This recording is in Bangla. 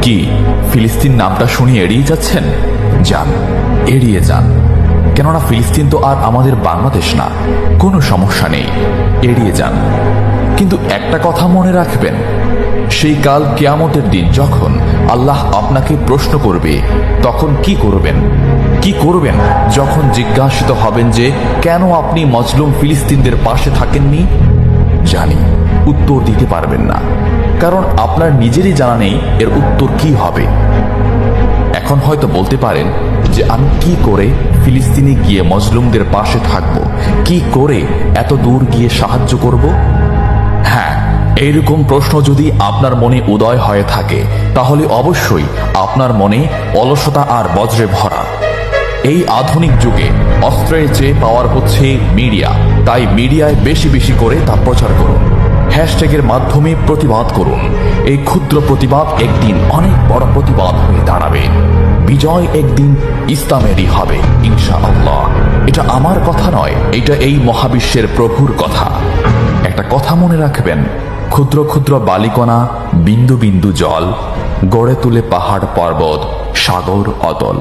কি ফিলিস্তিন নামটা শুনে এড়িয়ে যাচ্ছেন? যান, এড়িয়ে যান। কেননা ফিলিস্তিন তো আর আমাদের বাংলাদেশ না। কোনো সমস্যা নেই, এড়িয়ে যান। কিন্তু একটা কথা মনে রাখবেন, সেই কাল কিয়ামতের দিন যখন আল্লাহ আপনাকে প্রশ্ন করবে, তখন কি করবেন? কি করবেন যখন জিজ্ঞাসিত হবেন যে কেন আপনি মজলুম ফিলিস্তিনদের পাশে থাকেননি? জানি উত্তর দিতে পারবেন না, কারণ আপনার নিজেরই জানা নেই এর উত্তর কি হবে। এখন হয়তো বলতে পারেন যে আমি কি করে ফিলিস্তিনে গিয়ে মজলুমদের পাশে থাকব, কি করে এত দূর গিয়ে সাহায্য করব? হ্যাঁ, এইরকম প্রশ্ন যদি আপনার মনে উদয় হয়ে থাকে, তাহলে অবশ্যই আপনার মনে অলসতা আর বজ্রে ভরা। এই আধুনিক যুগে অস্ত্রের চেয়ে পাওয়ার হচ্ছে মিডিয়া, তাই মিডিয়ায় বেশি বেশি করে তা প্রচার করুন। হ্যাশট্যাগের মাধ্যমে প্রতিবাদ করুন। এই ক্ষুদ্র প্রতিবাদ একদিন অনেক বড় প্রতিবাদ হয়ে দাঁড়াবে। বিজয় একদিন ইসলামেরই হবে ইনশাআল্লাহ। এটা আমার কথা নয়, এটা এই মহাবিশ্বের প্রভুর কথা। একটা কথা মনে রাখবেন, ক্ষুদ্র ক্ষুদ্র বালিকণা, বিন্দু বিন্দু জল গড়ে তুলে পাহাড় পর্বত, সাগর অতল।